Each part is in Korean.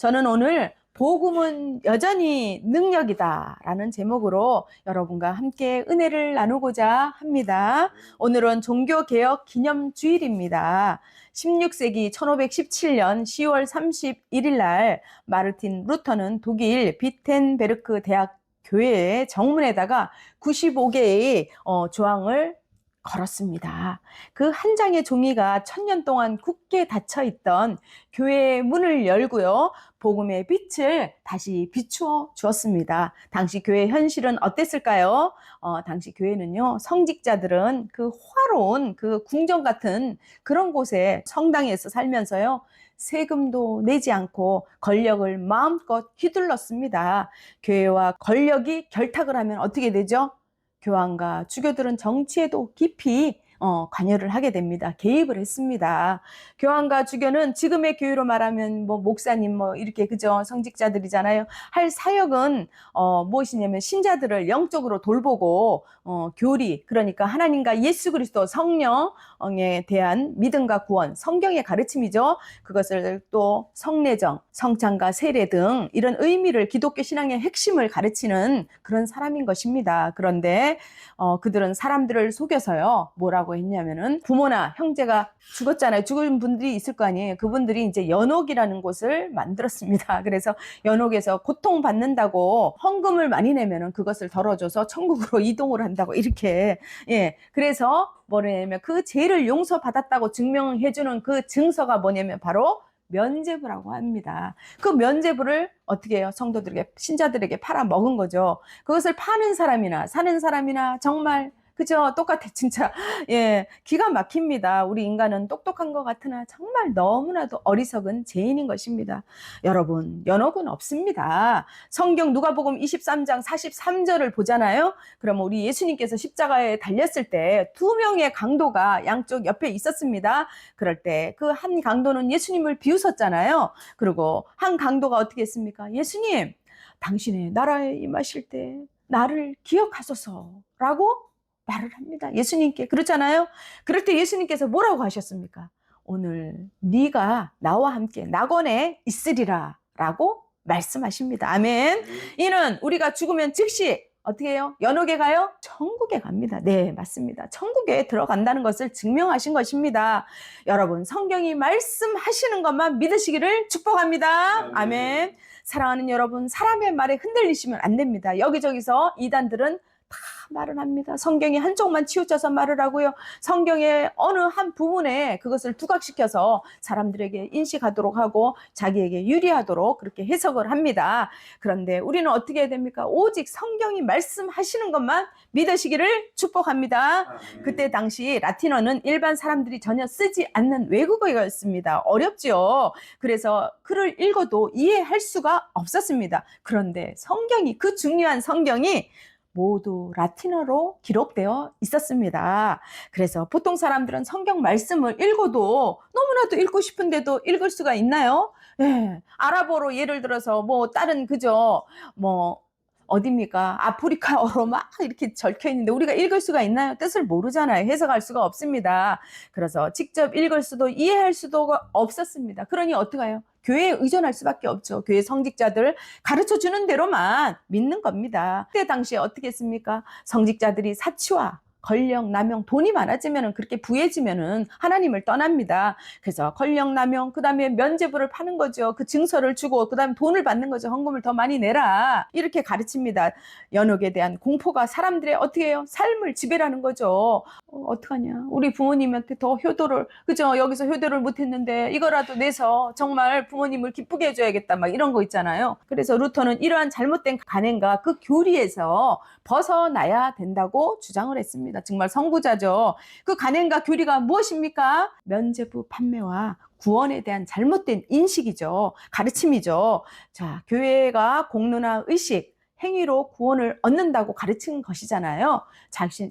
저는 오늘 복음은 여전히 능력이다 라는 제목으로 여러분과 함께 은혜를 나누고자 합니다. 오늘은 종교개혁 기념주일입니다. 16세기 1517년 10월 31일 날 마르틴 루터는 독일 비텐베르크 대학 교회의 정문에다가 95개의 조항을 걸었습니다. 그 한 장의 종이가 1000년 동안 굳게 닫혀있던 교회의 문을 열고요. 복음의 빛을 다시 비추어 주었습니다. 당시 교회 현실은 어땠을까요? 당시 교회는요, 성직자들은 그 화로운 그 궁전 같은 그런 곳에 성당에서 살면서요, 세금도 내지 않고 권력을 마음껏 휘둘렀습니다. 교회와 권력이 결탁을 하면 어떻게 되죠? 교황과 주교들은 정치에도 깊이 관여를 하게 됩니다. 개입을 했습니다. 교황과 주교는 지금의 교회로 말하면 목사님 이렇게 그죠 성직자들이잖아요. 할 사역은 무엇이냐면 신자들을 영적으로 돌보고 교리 그러니까 하나님과 예수 그리스도 성령에 대한 믿음과 구원 성경의 가르침이죠. 그것을 또 성례정, 성찬과 세례 등 이런 의미를 기독교 신앙의 핵심을 가르치는 그런 사람인 것입니다. 그런데 그들은 사람들을 속여서요. 뭐라고 했냐면은 부모나 형제가 죽었잖아요. 죽은 분들이 있을 거 아니에요. 그분들이 이제 연옥이라는 곳을 만들었습니다. 그래서 연옥에서 고통받는다고 헌금을 많이 내면은 그것을 덜어줘서 천국으로 이동을 한다고 이렇게 그래서 뭐냐면 그 죄를 용서받았다고 증명해주는 그 증서가 뭐냐면 바로 면죄부라고 합니다. 그 면죄부를 어떻게 해요? 성도들에게, 신자들에게 팔아 먹은 거죠. 그것을 파는 사람이나 사는 사람이나 정말 그죠? 똑같아, 진짜. 기가 막힙니다. 우리 인간은 똑똑한 것 같으나 정말 너무나도 어리석은 죄인인 것입니다. 여러분, 연옥은 없습니다. 성경 누가복음 23장 43절을 보잖아요. 그러면 우리 예수님께서 십자가에 달렸을 때 2명의 강도가 양쪽 옆에 있었습니다. 그럴 때 그 한 강도는 예수님을 비웃었잖아요. 그리고 한 강도가 어떻게 했습니까? 예수님, 당신의 나라에 임하실 때 나를 기억하소서라고 말을 합니다. 예수님께 그렇잖아요. 그럴 때 예수님께서 뭐라고 하셨습니까? 오늘 네가 나와 함께 낙원에 있으리라 라고 말씀하십니다. 아멘. 이는 우리가 죽으면 즉시 어떻게 해요? 연옥에 가요? 천국에 갑니다. 네, 맞습니다. 천국에 들어간다는 것을 증명하신 것입니다. 여러분, 성경이 말씀하시는 것만 믿으시기를 축복합니다. 아멘. 사랑하는 여러분, 사람의 말에 흔들리시면 안 됩니다. 여기저기서 이단들은 다 말을 합니다. 성경이 한쪽만 치우쳐서 말을 하고요. 성경의 어느 한 부분에 그것을 두각시켜서 사람들에게 인식하도록 하고 자기에게 유리하도록 그렇게 해석을 합니다. 그런데 우리는 어떻게 해야 됩니까? 오직 성경이 말씀하시는 것만 믿으시기를 축복합니다. 그때 당시 라틴어는 일반 사람들이 전혀 쓰지 않는 외국어였습니다. 어렵죠. 그래서 글을 읽어도 이해할 수가 없었습니다. 그런데 성경이, 그 중요한 성경이 모두 라틴어로 기록되어 있었습니다. 그래서 보통 사람들은 성경 말씀을 읽어도 너무나도 읽고 싶은데도 읽을 수가 있나요? 아랍어로 예를 들어서 다른 그죠? 어딥니까? 아프리카어로 막 이렇게 적혀 있는데 우리가 읽을 수가 있나요? 뜻을 모르잖아요. 해석할 수가 없습니다. 그래서 직접 읽을 수도 이해할 수도 없었습니다. 그러니 어떡해요? 교회에 의존할 수밖에 없죠. 교회 성직자들 가르쳐 주는 대로만 믿는 겁니다. 그때 당시에 어떻게 했습니까? 성직자들이 사치와 권력 남용, 돈이 많아지면 그렇게 부해지면 하나님을 떠납니다. 그래서 권력 남용, 그 다음에 면죄부를 파는 거죠. 그 증서를 주고 그 다음에 돈을 받는 거죠. 헌금을 더 많이 내라. 이렇게 가르칩니다. 연옥에 대한 공포가 사람들의 어떻게 해요? 삶을 지배라는 거죠. 어떡하냐. 우리 부모님한테 더 효도를, 그죠? 여기서 효도를 못했는데 이거라도 내서 정말 부모님을 기쁘게 해줘야겠다. 막 이런 거 있잖아요. 그래서 루터는 이러한 잘못된 관행과 그 교리에서 벗어나야 된다고 주장을 했습니다. 정말 선구자죠. 그 관행과 교리가 무엇입니까? 면죄부 판매와 구원에 대한 잘못된 인식이죠. 가르침이죠. 자, 교회가 공로나 의식, 행위로 구원을 얻는다고 가르친 것이잖아요.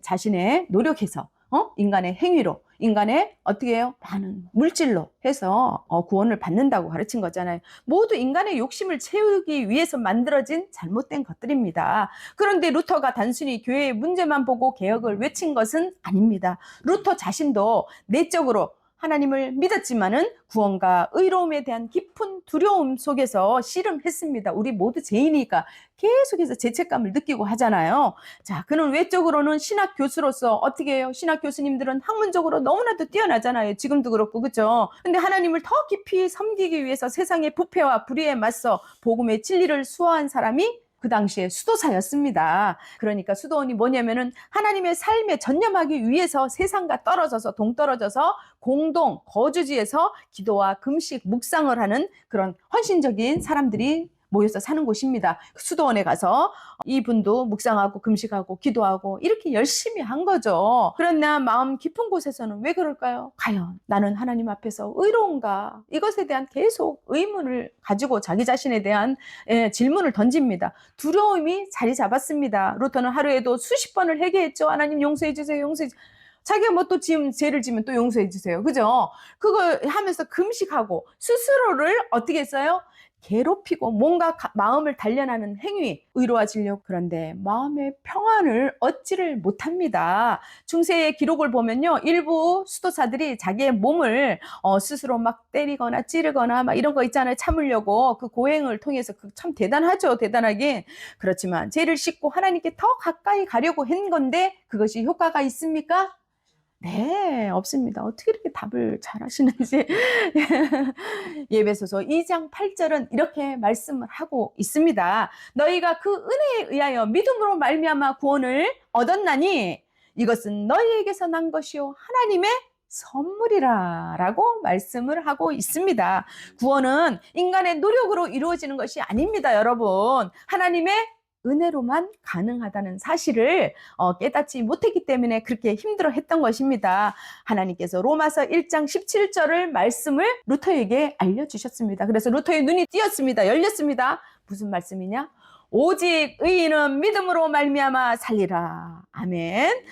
자신의 노력해서 인간의 행위로, 인간의 어떻게 해요? 많은 물질로 해서 구원을 받는다고 가르친 거잖아요. 모두 인간의 욕심을 채우기 위해서 만들어진 잘못된 것들입니다. 그런데 루터가 단순히 교회의 문제만 보고 개혁을 외친 것은 아닙니다. 루터 자신도 내적으로 하나님을 믿었지만은 구원과 의로움에 대한 깊은 두려움 속에서 씨름했습니다. 우리 모두 죄인이니까 계속해서 죄책감을 느끼고 하잖아요. 자, 그는 외적으로는 신학 교수로서 어떻게 해요? 신학 교수님들은 학문적으로 너무나도 뛰어나잖아요. 지금도 그렇고, 그죠? 근데 하나님을 더 깊이 섬기기 위해서 세상의 부패와 불의에 맞서 복음의 진리를 수호한 사람이 그 당시에 수도사였습니다. 그러니까 수도원이 뭐냐면은 하나님의 삶에 전념하기 위해서 세상과 떨어져서 동떨어져서 공동 거주지에서 기도와 금식, 묵상을 하는 그런 헌신적인 사람들이 모여서 사는 곳입니다. 수도원에 가서 이분도 묵상하고 금식하고 기도하고 이렇게 열심히 한 거죠. 그러나 마음 깊은 곳에서는 왜 그럴까요? 과연 나는 하나님 앞에서 의로운가? 이것에 대한 계속 의문을 가지고 자기 자신에 대한 질문을 던집니다. 두려움이 자리 잡았습니다. 루터는 하루에도 수십 번을 회개했죠. 하나님 용서해 주세요. 용서해 주세요. 자기가 뭐 또 죄를 지면 또 용서해 주세요. 그죠? 그거 하면서 금식하고 스스로를 어떻게 했어요? 괴롭히고 뭔가 마음을 단련하는 행위, 의로워지려고. 그런데 마음의 평안을 얻지를 못합니다. 중세의 기록을 보면요, 일부 수도사들이 자기의 몸을 스스로 막 때리거나 찌르거나 막 이런 거 있잖아요. 참으려고 그 고행을 통해서 참 대단하죠. 대단하긴. 그렇지만 죄를 씻고 하나님께 더 가까이 가려고 한 건데 그것이 효과가 있습니까? 네, 없습니다. 어떻게 이렇게 답을 잘 하시는지. 예배소서 2장 8절은 이렇게 말씀을 하고 있습니다. 너희가 그 은혜에 의하여 믿음으로 말미암아 구원을 얻었나니 이것은 너희에게서 난 것이요 하나님의 선물이라 라고 말씀을 하고 있습니다. 구원은 인간의 노력으로 이루어지는 것이 아닙니다, 여러분. 하나님의 은혜로만 가능하다는 사실을 깨닫지 못했기 때문에 그렇게 힘들어했던 것입니다. 하나님께서 로마서 1장 17절을 말씀을 루터에게 알려주셨습니다. 그래서 루터의 눈이 띄었습니다. 열렸습니다. 무슨 말씀이냐? 오직 의인은 믿음으로 말미암아 살리라. 아멘.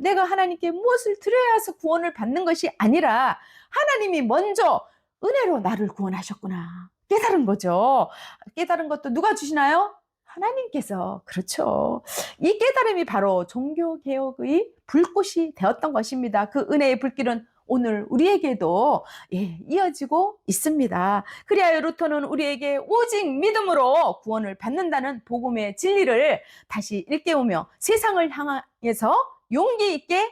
내가 하나님께 무엇을 드려야 해서 구원을 받는 것이 아니라 하나님이 먼저 은혜로 나를 구원하셨구나. 깨달은 거죠. 깨달은 것도 누가 주시나요? 하나님께서. 그렇죠. 이 깨달음이 바로 종교개혁의 불꽃이 되었던 것입니다. 그 은혜의 불길은 오늘 우리에게도 이어지고 있습니다. 그리하여 루터는 우리에게 오직 믿음으로 구원을 받는다는 복음의 진리를 다시 일깨우며 세상을 향해서 용기 있게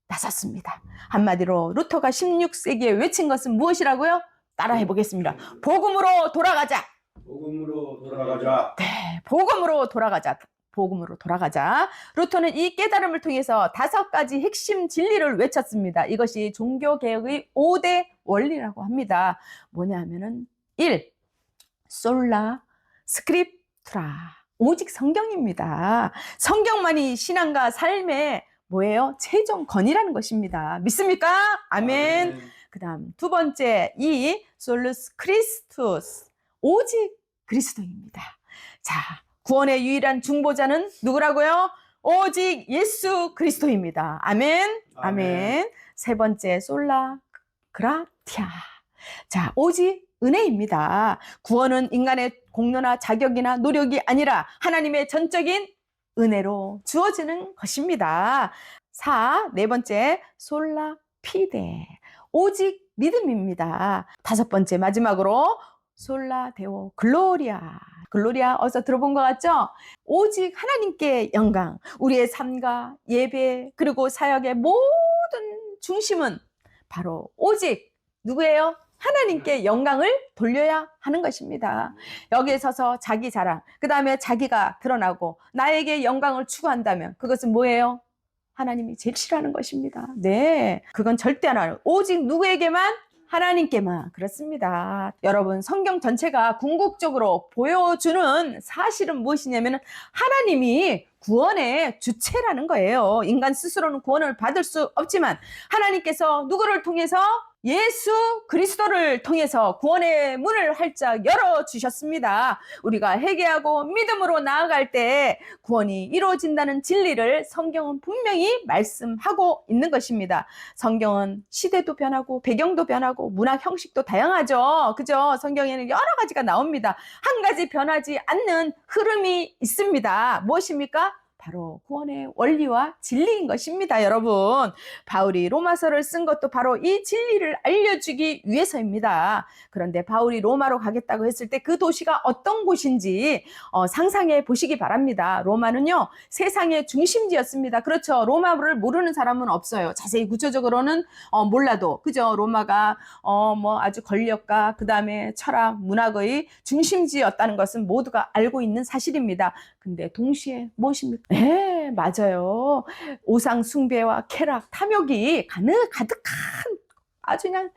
나섰습니다. 한마디로 루터가 16세기에 외친 것은 무엇이라고요? 따라해 보겠습니다. 복음으로 돌아가자. 복음으로 돌아가자. 네, 복음으로 돌아가자. 복음으로 돌아가자. 루터는 이 깨달음을 통해서 5가지 핵심 진리를 외쳤습니다. 이것이 종교개혁의 5대 원리라고 합니다. 뭐냐 하면은 1. 솔라 스크립투라. 오직 성경입니다. 성경만이 신앙과 삶의 뭐예요? 최종 건이라는 것입니다. 믿습니까? 아멘. 그 다음 2번째, 2. 솔루스 크리스투스. 오직 그리스도입니다. 자, 구원의 유일한 중보자는 누구라고요? 오직 예수 그리스도입니다. 아멘. 아멘. 3번째, 솔라 그라티아. 자, 오직 은혜입니다. 구원은 인간의 공로나 자격이나 노력이 아니라 하나님의 전적인 은혜로 주어지는 것입니다. 4번째, 솔라 피데. 오직 믿음입니다. 5번째, 마지막으로 솔라 데오 글로리아. 글로리아 어디서 들어본 것 같죠? 오직 하나님께 영광. 우리의 삶과 예배 그리고 사역의 모든 중심은 바로 오직 누구예요? 하나님께 영광을 돌려야 하는 것입니다. 여기에 서서 자기 자랑, 그 다음에 자기가 드러나고 나에게 영광을 추구한다면 그것은 뭐예요? 하나님이 제일 싫어하는 것입니다. 네, 그건 절대 안 해요. 오직 누구에게만? 하나님께만. 그렇습니다. 여러분, 성경 전체가 궁극적으로 보여주는 사실은 무엇이냐면 하나님이 구원의 주체라는 거예요. 인간 스스로는 구원을 받을 수 없지만 하나님께서 누구를 통해서? 예수 그리스도를 통해서 구원의 문을 활짝 열어주셨습니다. 우리가 회개하고 믿음으로 나아갈 때 구원이 이루어진다는 진리를 성경은 분명히 말씀하고 있는 것입니다. 성경은 시대도 변하고 배경도 변하고 문학 형식도 다양하죠. 그죠? 성경에는 여러 가지가 나옵니다. 한 가지 변하지 않는 흐름이 있습니다. 무엇입니까? 바로 구원의 원리와 진리인 것입니다, 여러분. 바울이 로마서를 쓴 것도 바로 이 진리를 알려주기 위해서입니다. 그런데 바울이 로마로 가겠다고 했을 때 그 도시가 어떤 곳인지 상상해 보시기 바랍니다. 로마는요, 세상의 중심지였습니다. 그렇죠. 로마를 모르는 사람은 없어요. 자세히 구체적으로는 몰라도, 그죠? 로마가 아주 권력과 그 다음에 철학, 문학의 중심지였다는 것은 모두가 알고 있는 사실입니다. 근데 동시에 무엇입니까? 네, 맞아요. 오상 숭배와 쾌락, 탐욕이 가득한 아주 그냥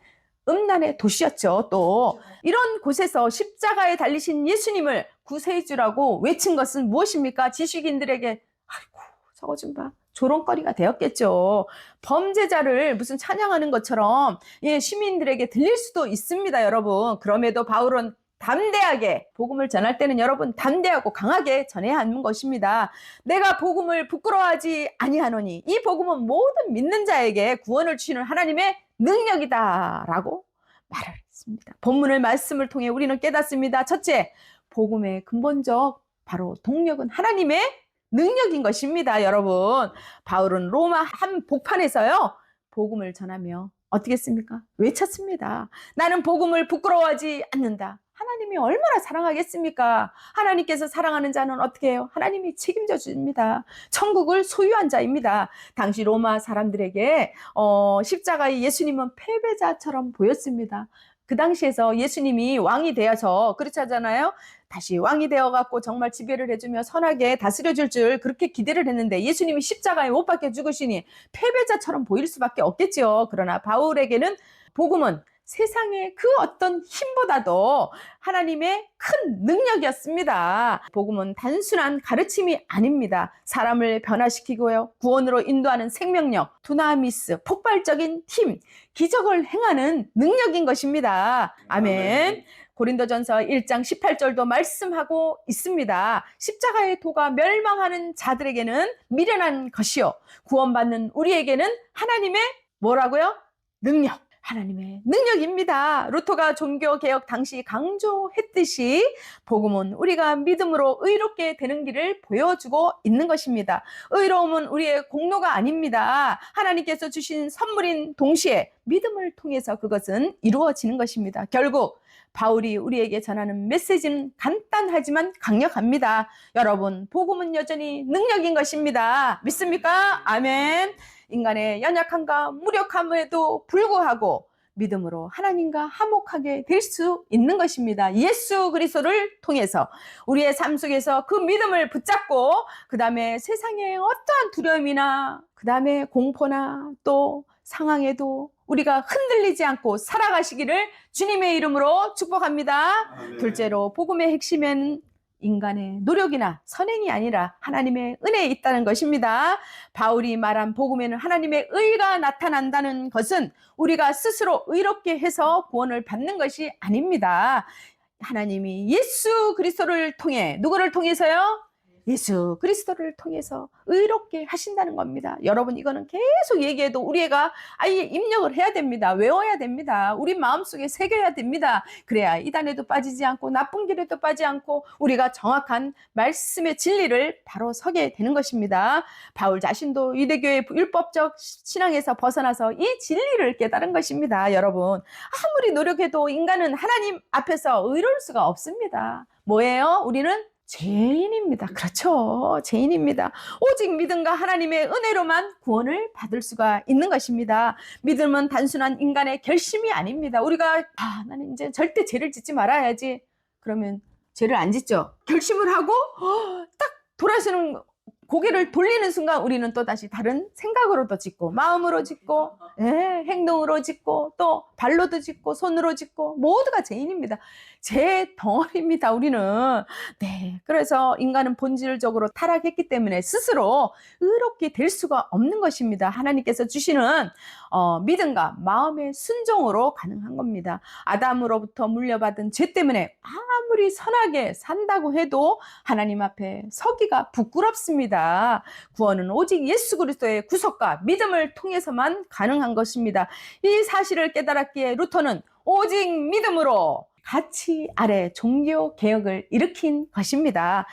음란의 도시였죠. 또 이런 곳에서 십자가에 달리신 예수님을 구세주라고 외친 것은 무엇입니까? 지식인들에게 아이고 저거 좀 봐. 조롱거리가 되었겠죠. 범죄자를 무슨 찬양하는 것처럼 시민들에게 들릴 수도 있습니다, 여러분. 그럼에도 바울은 담대하게 복음을 전할 때는 여러분 담대하고 강하게 전해야 하는 것입니다. 내가 복음을 부끄러워하지 아니하노니 이 복음은 모든 믿는 자에게 구원을 주시는 하나님의 능력이다 라고 말을 했습니다. 본문의 말씀을 통해 우리는 깨닫습니다. 첫째, 복음의 근본적 바로 동력은 하나님의 능력인 것입니다, 여러분. 바울은 로마 한복판에서요 복음을 전하며 어떻게 했습니까? 외쳤습니다. 나는 복음을 부끄러워하지 않는다. 하나님이 얼마나 사랑하겠습니까? 하나님께서 사랑하는 자는 어떻게 해요? 하나님이 책임져 줍니다. 천국을 소유한 자입니다. 당시 로마 사람들에게 십자가의 예수님은 패배자처럼 보였습니다. 그 당시에서 예수님이 왕이 되어서 그렇지 않잖아요? 다시 왕이 되어갖고 정말 지배를 해주며 선하게 다스려줄 줄 그렇게 기대를 했는데 예수님이 십자가에 못 박혀 죽으시니 패배자처럼 보일 수밖에 없겠죠. 그러나 바울에게는 복음은 세상의 그 어떤 힘보다도 하나님의 큰 능력이었습니다. 복음은 단순한 가르침이 아닙니다. 사람을 변화시키고요, 구원으로 인도하는 생명력, 두나미스, 폭발적인 힘, 기적을 행하는 능력인 것입니다. 아멘. 고린도전서 1장 18절도 말씀하고 있습니다. 십자가의 도가 멸망하는 자들에게는 미련한 것이요, 구원받는 우리에게는 하나님의 뭐라고요? 능력. 하나님의 능력입니다. 루터가 종교개혁 당시 강조했듯이 복음은 우리가 믿음으로 의롭게 되는 길을 보여주고 있는 것입니다. 의로움은 우리의 공로가 아닙니다. 하나님께서 주신 선물인 동시에 믿음을 통해서 그것은 이루어지는 것입니다. 결국 바울이 우리에게 전하는 메시지는 간단하지만 강력합니다. 여러분, 복음은 여전히 능력인 것입니다. 믿습니까? 아멘. 인간의 연약함과 무력함에도 불구하고 믿음으로 하나님과 화목하게 될 수 있는 것입니다. 예수 그리스도를 통해서 우리의 삶 속에서 그 믿음을 붙잡고 그 다음에 세상의 어떠한 두려움이나 그 다음에 공포나 또 상황에도 우리가 흔들리지 않고 살아가시기를 주님의 이름으로 축복합니다. 아멘. 둘째로 복음의 핵심은 인간의 노력이나 선행이 아니라 하나님의 은혜에 있다는 것입니다. 바울이 말한 복음에는 하나님의 의가 나타난다는 것은 우리가 스스로 의롭게 해서 구원을 받는 것이 아닙니다. 하나님이 예수 그리스도를 통해, 누구를 통해서요? 예수 그리스도를 통해서 의롭게 하신다는 겁니다. 여러분, 이거는 계속 얘기해도 우리가 아예 입력을 해야 됩니다. 외워야 됩니다. 우리 마음속에 새겨야 됩니다. 그래야 이단에도 빠지지 않고 나쁜 길에도 빠지지 않고 우리가 정확한 말씀의 진리를 바로 서게 되는 것입니다. 바울 자신도 유대교의 율법적 신앙에서 벗어나서 이 진리를 깨달은 것입니다. 여러분, 아무리 노력해도 인간은 하나님 앞에서 의로울 수가 없습니다. 뭐예요? 우리는 죄인입니다. 그렇죠. 죄인입니다. 오직 믿음과 하나님의 은혜로만 구원을 받을 수가 있는 것입니다. 믿음은 단순한 인간의 결심이 아닙니다. 우리가 나는 이제 절대 죄를 짓지 말아야지. 그러면 죄를 안 짓죠. 결심을 하고 딱 돌아서는 고개를 돌리는 순간 우리는 또 다시 다른 생각으로도 짓고 마음으로 짓고 행동으로 짓고 또 발로도 짓고 손으로 짓고 모두가 죄인입니다. 죄 덩어리입니다. 우리는. 네, 그래서 인간은 본질적으로 타락했기 때문에 스스로 의롭게 될 수가 없는 것입니다. 하나님께서 주시는 믿음과 마음의 순종으로 가능한 겁니다. 아담으로부터 물려받은 죄 때문에 아무리 선하게 산다고 해도 하나님 앞에 서기가 부끄럽습니다. 구원은 오직 예수 그리스도의 구속과 믿음을 통해서만 가능한 것입니다. 이 사실을 깨달았기에 루터는 오직 믿음으로 가치 아래 종교 개혁을 일으킨 것입니다.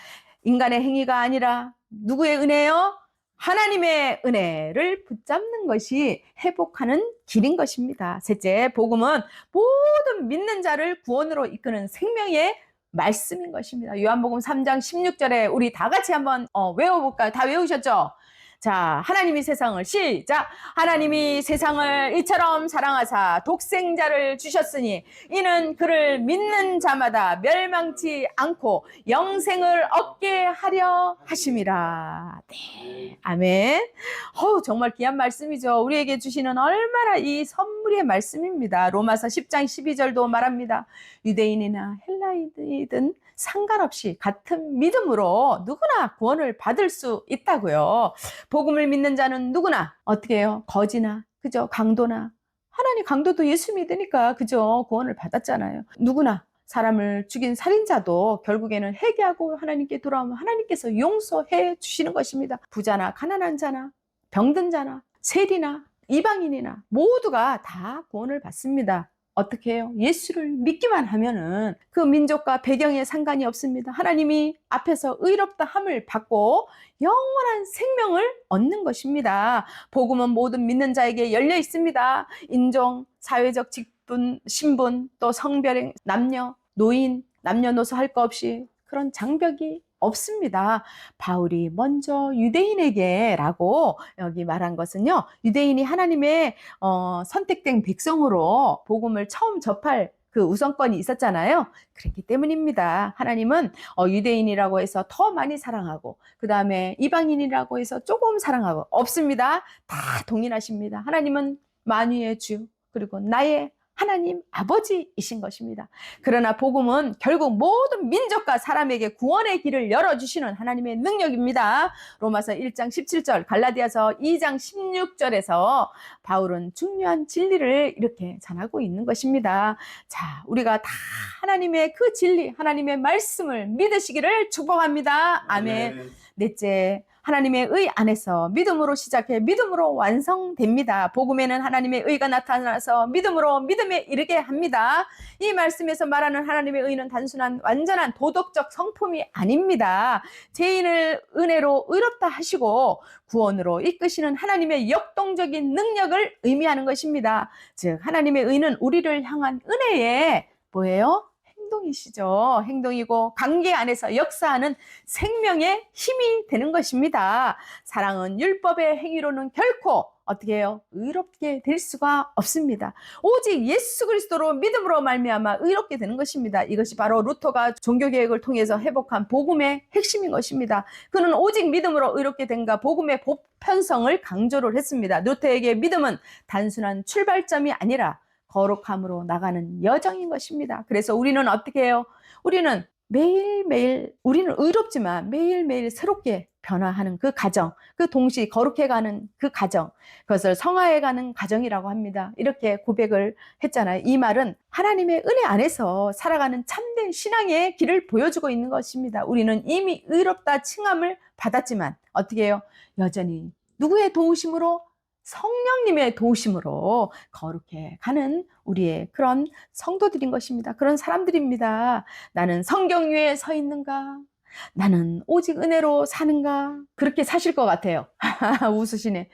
인간의 행위가 아니라 누구의 은혜요? 하나님의 은혜를 붙잡는 것이 회복하는 길인 것입니다. 셋째, 복음은 모든 믿는 자를 구원으로 이끄는 생명의 말씀인 것입니다. 요한복음 3장 16절에 우리 다 같이 한번 외워볼까요? 다 외우셨죠? 자, 하나님이 세상을 시작! 하나님이 세상을 이처럼 사랑하사 독생자를 주셨으니 이는 그를 믿는 자마다 멸망치 않고 영생을 얻게 하려 하심이라. 네, 아멘. 정말 귀한 말씀이죠. 우리에게 주시는 얼마나 이 선물의 말씀입니다. 로마서 10장 12절도 말합니다. 유대인이나 헬라인이든 상관없이 같은 믿음으로 누구나 구원을 받을 수 있다고요. 복음을 믿는 자는 누구나 어떻게 해요? 거지나 그죠? 강도나 하나님 강도도 예수 믿으니까 그죠? 구원을 받았잖아요. 누구나 사람을 죽인 살인자도 결국에는 회개하고 하나님께 돌아오면 하나님께서 용서해 주시는 것입니다. 부자나 가난한 자나 병든 자나 세리나 이방인이나 모두가 다 구원을 받습니다. 어떻게 해요? 예수를 믿기만 하면은 그 민족과 배경에 상관이 없습니다. 하나님이 앞에서 의롭다 함을 받고 영원한 생명을 얻는 것입니다. 복음은 모든 믿는 자에게 열려 있습니다. 인종, 사회적 직분, 신분, 또 성별, 남녀, 노인, 남녀노소 할 거 없이 그런 장벽이 없습니다. 바울이 먼저 유대인에게라고 여기 말한 것은요. 유대인이 하나님의 선택된 백성으로 복음을 처음 접할 그 우선권이 있었잖아요. 그렇기 때문입니다. 하나님은 유대인이라고 해서 더 많이 사랑하고 그 다음에 이방인이라고 해서 조금 사랑하고 없습니다. 다 동일하십니다. 하나님은 만유의 주 그리고 나의 하나님 아버지이신 것입니다. 그러나 복음은 결국 모든 민족과 사람에게 구원의 길을 열어주시는 하나님의 능력입니다. 로마서 1장 17절, 갈라디아서 2장 16절에서 바울은 중요한 진리를 이렇게 전하고 있는 것입니다. 자, 우리가 다 하나님의 그 진리, 하나님의 말씀을 믿으시기를 축복합니다. 아멘. 넷째, 하나님의 의 안에서 믿음으로 시작해 믿음으로 완성됩니다. 복음에는 하나님의 의가 나타나서 믿음으로 믿음에 이르게 합니다. 이 말씀에서 말하는 하나님의 의는 단순한 완전한 도덕적 성품이 아닙니다. 죄인을 은혜로 의롭다 하시고 구원으로 이끄시는 하나님의 역동적인 능력을 의미하는 것입니다. 즉 하나님의 의는 우리를 향한 은혜의 뭐예요? 행동이시죠. 행동이고 관계 안에서 역사하는 생명의 힘이 되는 것입니다. 사랑은 율법의 행위로는 결코 어떻게 해요? 의롭게 될 수가 없습니다. 오직 예수 그리스도로 믿음으로 말미암아 의롭게 되는 것입니다. 이것이 바로 루터가 종교개혁을 통해서 회복한 복음의 핵심인 것입니다. 그는 오직 믿음으로 의롭게 된가 복음의 보편성을 강조를 했습니다. 루터에게 믿음은 단순한 출발점이 아니라 거룩함으로 나가는 여정인 것입니다. 그래서 우리는 어떻게 해요? 우리는 매일매일 우리는 의롭지만 매일매일 새롭게 변화하는 그 과정, 그 동시 거룩해가는 그 과정, 그것을 성화해가는 과정이라고 합니다. 이렇게 고백을 했잖아요. 이 말은 하나님의 은혜 안에서 살아가는 참된 신앙의 길을 보여주고 있는 것입니다. 우리는 이미 의롭다 칭함을 받았지만 어떻게 해요? 여전히 누구의 도우심으로? 성령님의 도우심으로 거룩해 가는 우리의 그런 성도들인 것입니다. 그런 사람들입니다. 나는 성경 위에 서 있는가? 나는 오직 은혜로 사는가? 그렇게 사실 것 같아요. 웃으시네.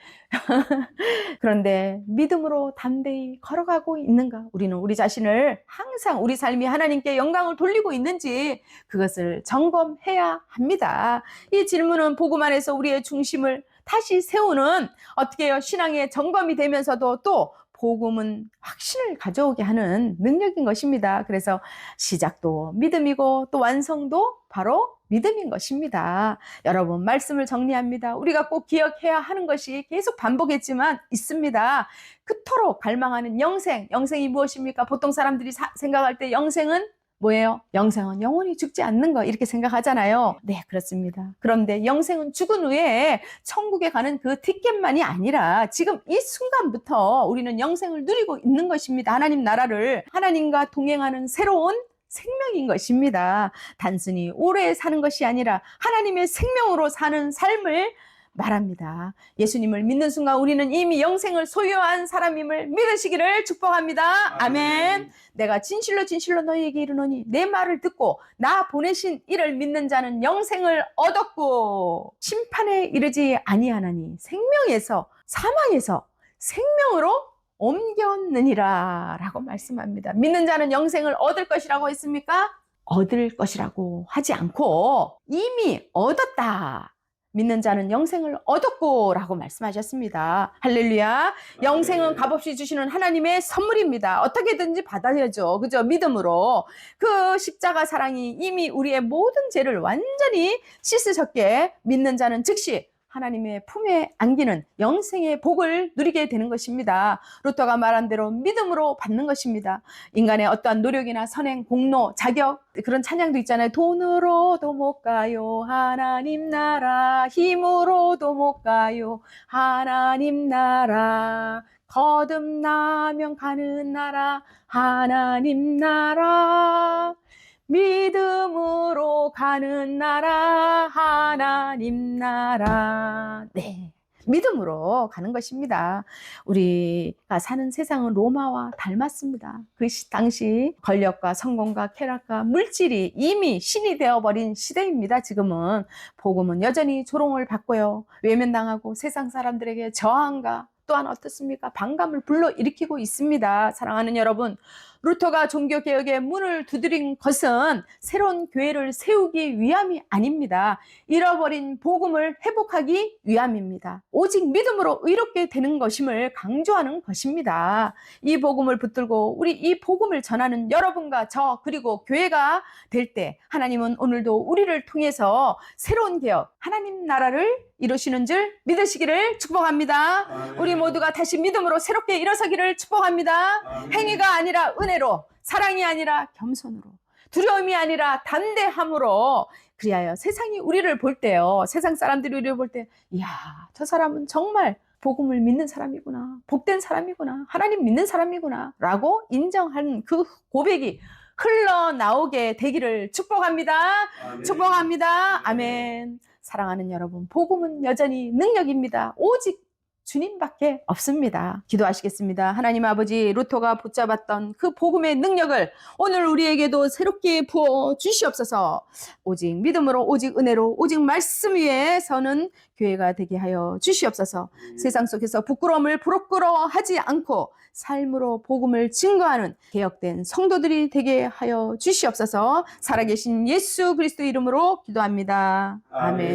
그런데 믿음으로 담대히 걸어가고 있는가? 우리는 우리 자신을 항상 우리 삶이 하나님께 영광을 돌리고 있는지 그것을 점검해야 합니다. 이 질문은 복음 안에서 우리의 중심을 다시 세우는 어떻게 해요? 신앙의 점검이 되면서도 또 복음은 확신을 가져오게 하는 능력인 것입니다. 그래서 시작도 믿음이고 또 완성도 바로 믿음인 것입니다. 여러분 말씀을 정리합니다. 우리가 꼭 기억해야 하는 것이 계속 반복했지만 있습니다. 그토록 갈망하는 영생. 영생이 무엇입니까? 보통 사람들이 생각할 때 영생은 뭐예요? 영생은 영원히 죽지 않는 거 이렇게 생각하잖아요. 네, 그렇습니다. 그런데 영생은 죽은 후에 천국에 가는 그 티켓만이 아니라 지금 이 순간부터 우리는 영생을 누리고 있는 것입니다. 하나님 나라를 하나님과 동행하는 새로운 생명인 것입니다. 단순히 오래 사는 것이 아니라 하나님의 생명으로 사는 삶을 말합니다. 예수님을 믿는 순간 우리는 이미 영생을 소유한 사람임을 믿으시기를 축복합니다. 아멘. 내가 진실로 진실로 너희에게 이르노니 내 말을 듣고 나 보내신 이를 믿는 자는 영생을 얻었고 심판에 이르지 아니하나니 생명에서 사망에서 생명으로 옮겼느니라 라고 말씀합니다. 믿는 자는 영생을 얻을 것이라고 했습니까? 얻을 것이라고 하지 않고 이미 얻었다. 믿는 자는 영생을 얻었고 라고 말씀하셨습니다. 할렐루야. 영생은 값없이 주시는 하나님의 선물입니다. 어떻게든지 받아야죠. 그죠? 믿음으로. 그 십자가 사랑이 이미 우리의 모든 죄를 완전히 씻으셨기에 믿는 자는 즉시 하나님의 품에 안기는 영생의 복을 누리게 되는 것입니다. 루터가 말한 대로 믿음으로 받는 것입니다. 인간의 어떠한 노력이나 선행, 공로, 자격, 그런 찬양도 있잖아요. 돈으로도 못 가요 하나님 나라, 힘으로도 못 가요 하나님 나라, 거듭나면 가는 나라 하나님 나라, 믿음으로 가는 나라 하나님 나라. 네, 믿음으로 가는 것입니다. 우리가 사는 세상은 로마와 닮았습니다. 그 당시 권력과 성공과 쾌락과 물질이 이미 신이 되어버린 시대입니다. 지금은 복음은 여전히 조롱을 받고요, 외면당하고 세상 사람들에게 저항과 또한 어떻습니까? 반감을 불러일으키고 있습니다. 사랑하는 여러분, 루터가 종교개혁의 문을 두드린 것은 새로운 교회를 세우기 위함이 아닙니다. 잃어버린 복음을 회복하기 위함입니다. 오직 믿음으로 의롭게 되는 것임을 강조하는 것입니다. 이 복음을 붙들고 우리 이 복음을 전하는 여러분과 저 그리고 교회가 될 때 하나님은 오늘도 우리를 통해서 새로운 개혁, 하나님 나라를 이루시는 줄 믿으시기를 축복합니다. 아멘. 우리 모두가 다시 믿음으로 새롭게 일어서기를 축복합니다. 아멘. 행위가 아니라 은혜로, 사랑이 아니라 겸손으로, 두려움이 아니라 담대함으로, 그리하여 세상이 우리를 볼 때요, 세상 사람들이 우리를 볼 때, 이야, 저 사람은 정말 복음을 믿는 사람이구나, 복된 사람이구나, 하나님 믿는 사람이구나 라고 인정하는 그 고백이 흘러나오게 되기를 축복합니다. 아멘. 축복합니다. 아멘. 사랑하는 여러분, 복음은 여전히 능력입니다. 오직 주님밖에 없습니다. 기도하시겠습니다. 하나님 아버지, 루터가 붙잡았던 그 복음의 능력을 오늘 우리에게도 새롭게 부어 주시옵소서. 오직 믿음으로, 오직 은혜로, 오직 말씀 위에 서는 교회가 되게 하여 주시옵소서. 세상 속에서 부끄러움을 부끄러워하지 않고 삶으로 복음을 증거하는 개혁된 성도들이 되게 하여 주시옵소서. 살아계신 예수 그리스도 이름으로 기도합니다. 아멘.